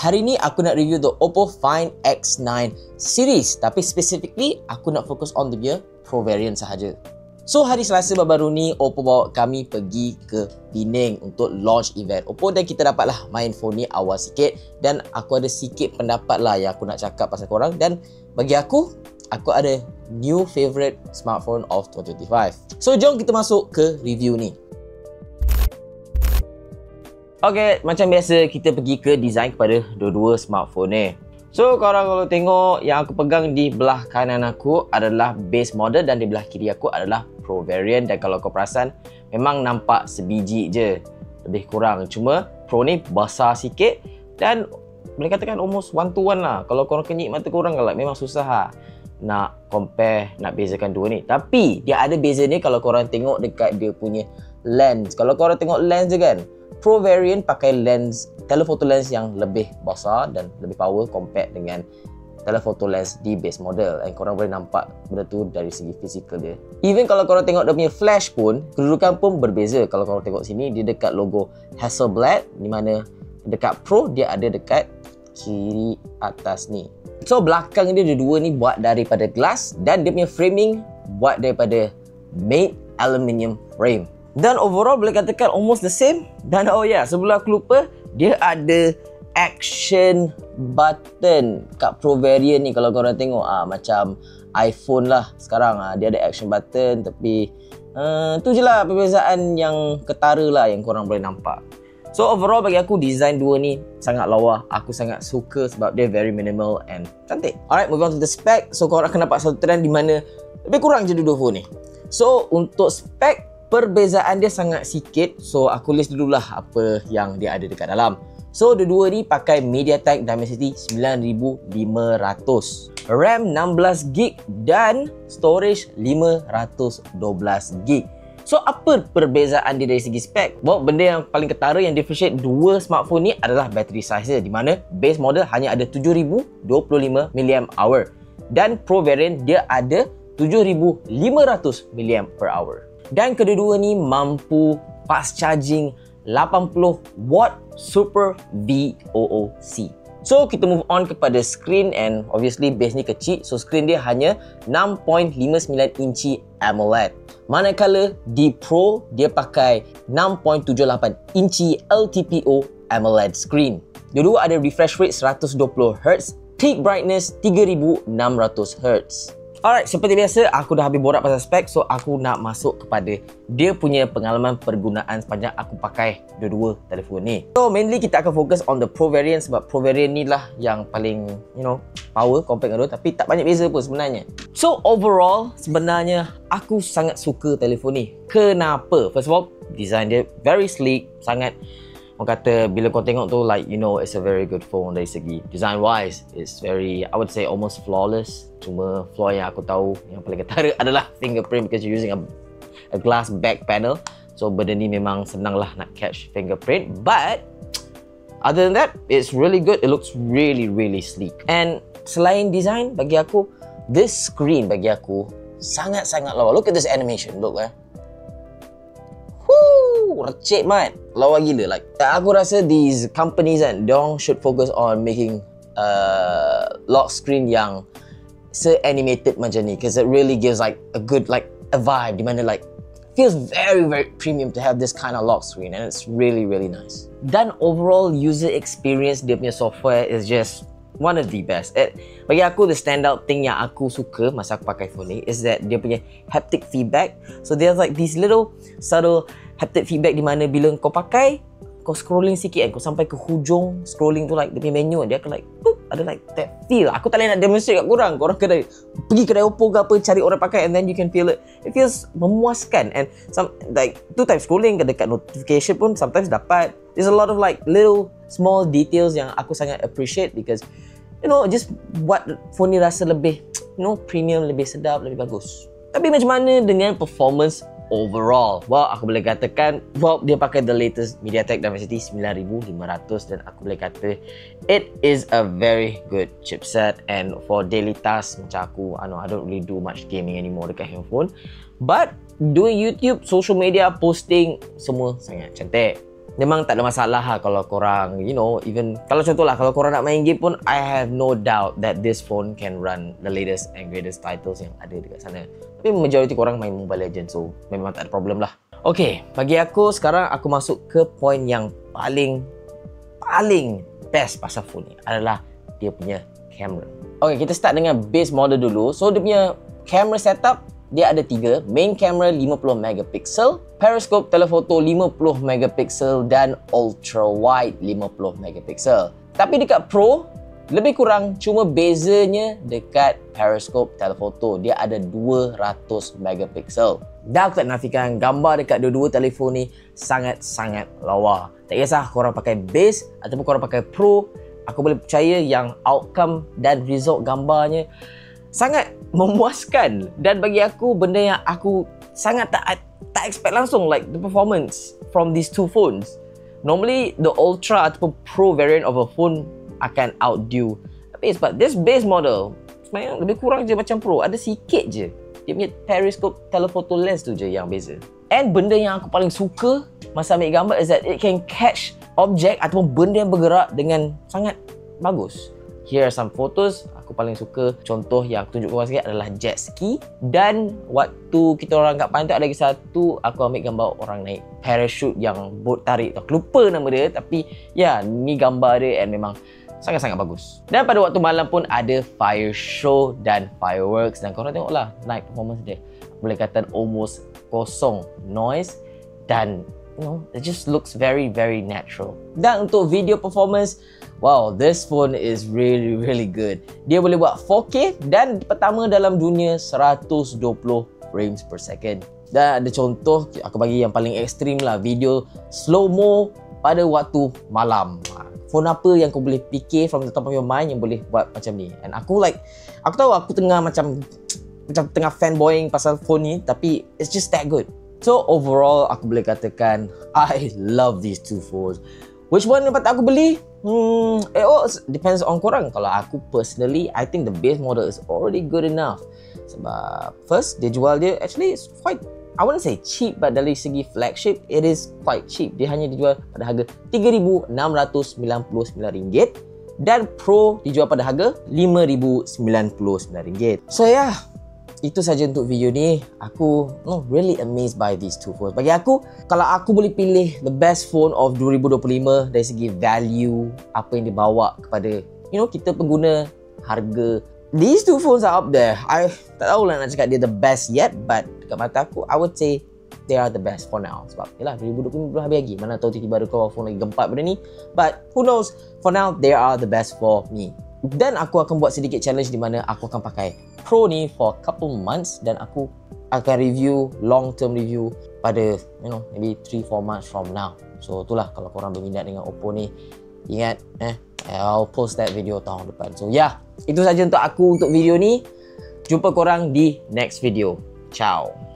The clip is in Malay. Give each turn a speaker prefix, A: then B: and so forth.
A: Hari ni aku nak review the Oppo Find X9 series, tapi specifically aku nak fokus on the Pro variant sahaja. So hari Selasa baru ni Oppo bawa kami pergi ke Penang untuk launch event Oppo dan kita dapatlah main phone ni awal sikit dan aku ada sikit pendapat lah yang aku nak cakap pasal korang dan bagi aku ada new favorite smartphone of 2025. So jom kita masuk ke review ni. Okay, macam biasa kita pergi ke design kepada dua-dua smartphone ni. So korang kalau tengok yang aku pegang di belah kanan aku adalah base model dan di belah kiri aku adalah Pro variant dan kalau kau perasan memang nampak sebiji je lebih kurang. Cuma Pro ni besar sikit dan boleh katakan almost one to one lah. Kalau korang kenyit mata korang kalau memang susah lah nak compare, nak bezakan dua ni. Tapi dia ada beza ni kalau korang tengok dekat dia punya lens. Kalau korang tengok lens je kan, Pro variant pakai lens, telephoto lens yang lebih besar dan lebih power compare dengan telephoto lens di base model. Dan korang boleh nampak benda tu dari segi fizikal dia. Even kalau korang tengok dia punya flash pun, kedudukan pun berbeza. Kalau korang tengok sini, dia dekat logo Hasselblad, di mana dekat Pro dia ada dekat kiri atas ni. So belakang dia dua ni buat daripada glass dan dia punya framing buat daripada made aluminium frame. Dan overall boleh katakan almost the same. Dan oh ya, sebelum aku lupa, dia ada action button kat Pro variant ni. Kalau korang tengok macam iPhone lah sekarang dia ada action button. Tapi tu je lah perbezaan yang ketara lah yang korang boleh nampak. So overall bagi aku design dua ni sangat lawa. Aku sangat suka sebab dia very minimal and cantik. Alright, moving on to the spec. So korang akan nampak satu trend di mana lebih kurang je dua phone ni. So untuk spec, perbezaan dia sangat sikit. So aku list dululah apa yang dia ada dekat dalam. So dua-dua ni pakai MediaTek Dimensity 9500, RAM 16GB dan storage 512GB. So apa perbezaan dia dari segi spek? Well, benda yang paling ketara yang differentiate dua smartphone ni adalah battery size dia, di mana base model hanya ada 7025 mAh dan Pro variant dia ada 7500 mAh. Dan kedua-dua ni mampu fast charging 80W Super VOOC. So kita move on kepada screen and obviously base ni kecil, so screen dia hanya 6.59 inci AMOLED. Manakala di Pro dia pakai 6.78 inci LTPO AMOLED screen. Dua-dua ada refresh rate 120Hz, peak brightness 3600Hz. Alright, seperti biasa aku dah habis borak pasal spek, so aku nak masuk kepada dia punya pengalaman pergunaan sepanjang aku pakai dua-dua telefon ni. So mainly kita akan fokus on the Pro variant sebab Pro variant ni lah yang paling power compare dengan dua, tapi tak banyak beza pun sebenarnya. So overall sebenarnya aku sangat suka telefon ni. Kenapa? First of all, design dia very sleek, sangat orang kata bila kau tengok tu like it's a very good phone dari segi design wise. It's very, I would say almost flawless. Cuma flaw yang aku tahu yang paling ketara adalah fingerprint because you're using a glass back panel. So benda ni memang senang lah nak catch fingerprint. But other than that, it's really good. It looks really sleek. And selain design, bagi aku this screen bagi aku sangat-sangat lawa. Look at this animation. Look recek mat, lawa gila. Like aku rasa these companies kan, diorang should focus on making lock screen yang se-animated macam ni, because it really gives like a good a vibe di mana like feels very premium to have this kind of lock screen and it's really nice. Dan overall user experience dia punya software is just one of the best. Bagi aku the standout thing yang aku suka masa aku pakai phone ni is that dia punya haptic feedback. So there's like these little subtle haptic feedback di mana bila kau pakai, kau scrolling sikit kan, kau sampai ke hujung scrolling tu like dia punya menu, dia akan like ada like that feel. Aku tak boleh nak demonstrate kat korang. Korang kena pergi kedai Oppo ke apa, cari orang pakai and then you can feel it. It feels memuaskan and tu type scrolling ke dekat notification pun sometimes dapat. There's a lot of like little small details yang aku sangat appreciate because just buat phone ni rasa lebih premium, lebih sedap, lebih bagus. Tapi macam mana dengan performance overall? Well, aku boleh katakan dia pakai the latest MediaTek Dimensity 9500 dan aku boleh kata it is a very good chipset and for daily tasks macam aku, I don't really do much gaming anymore dekat handphone, but doing YouTube, social media, posting, semua sangat cantik. memang tak ada masalah lah kalau korang, you know, even kalau contohlah kalau korang nak main game pun, I have no doubt that this phone can run the latest and greatest titles yang ada dekat sana. Tapi majority korang main Mobile Legends, so memang tak ada problem lah. Okay, bagi aku sekarang aku masuk ke point yang paling best pasal phone ni adalah dia punya kamera. Okay, kita start dengan base model dulu. So dia punya camera setup dia ada 3, main camera 50 megapixel, periscope telephoto 50 megapixel dan ultra wide 50 megapixel. Tapi dekat Pro lebih kurang cuma bezanya dekat periscope telephoto dia ada 200 megapixel. Dah aku tak nafikan gambar dekat dua-dua telefon ni sangat-sangat lawa. Tak kisah korang pakai base ataupun korang pakai Pro, aku boleh percaya yang outcome dan result gambarnya sangat memuaskan. Dan bagi aku, benda yang aku sangat tak expect langsung, like the performance from these two phones. Normally the Ultra ataupun Pro variant of a phone akan outdo, tapi sebab this base model sebenarnya lebih kurang je macam Pro, ada sikit je dia punya periscope telephoto lens tu je yang beza. And benda yang aku paling suka masa ambil gambar is that it can catch objek ataupun benda yang bergerak dengan sangat bagus. Here are some photos. Aku paling suka contoh yang aku tunjuk korang sikit adalah jet ski. Dan waktu kita orang kat pantai ada lagi satu, aku ambil gambar orang naik parachute yang boat tarik. Aku lupa nama dia, tapi ya, ni gambar dia and memang sangat-sangat bagus. Dan pada waktu malam pun ada fire show dan fireworks. Dan korang tengoklah night performance dia. Boleh kata almost kosong noise dan you know, it just looks very natural. Dan untuk video performance, wow, this phone is really good. Dia boleh buat 4K dan pertama dalam dunia 120 frames per second. Dan ada contoh, aku bagi yang paling ekstrim lah, video slow-mo pada waktu malam. Phone apa yang kau boleh fikir from the top of your mind yang boleh buat macam ni? And aku tahu aku tengah macam tengah fanboying pasal phone ni, tapi it's just that good. So overall, aku boleh katakan I love these two phones. Which one yang patut aku beli? It all depends on korang. Kalau aku personally, I think the base model is already good enough. Sebab first, dia jual dia actually it's quite, I wouldn't say cheap, but dari segi flagship, it is quite cheap. Dia hanya dijual pada harga RM3,699 dan Pro dijual pada harga RM5,099. So yeah, itu saja untuk video ni. Aku really amazed by these two phones. Bagi aku, kalau aku boleh pilih the best phone of 2025 dari segi value, apa yang dibawa kepada kita pengguna, harga, these two phones are up there. I tak tahulah nak cakap dia the best yet, but dekat mata aku, I would say they are the best for now. Sebab yelah 2025 belum habis lagi, mana tahu tiba-tiba ada keluar phone lagi gempat benda ni. But who knows, for now they are the best for me. Dan aku akan buat sedikit challenge di mana aku akan pakai Pro ni for a couple months dan aku akan review, long term review pada maybe 3-4 months from now. So itulah, kalau korang berminat dengan Oppo ni, ingat I'll post that video tahun depan. So yeah, itu saja untuk aku untuk video ni. Jumpa korang di next video. Ciao.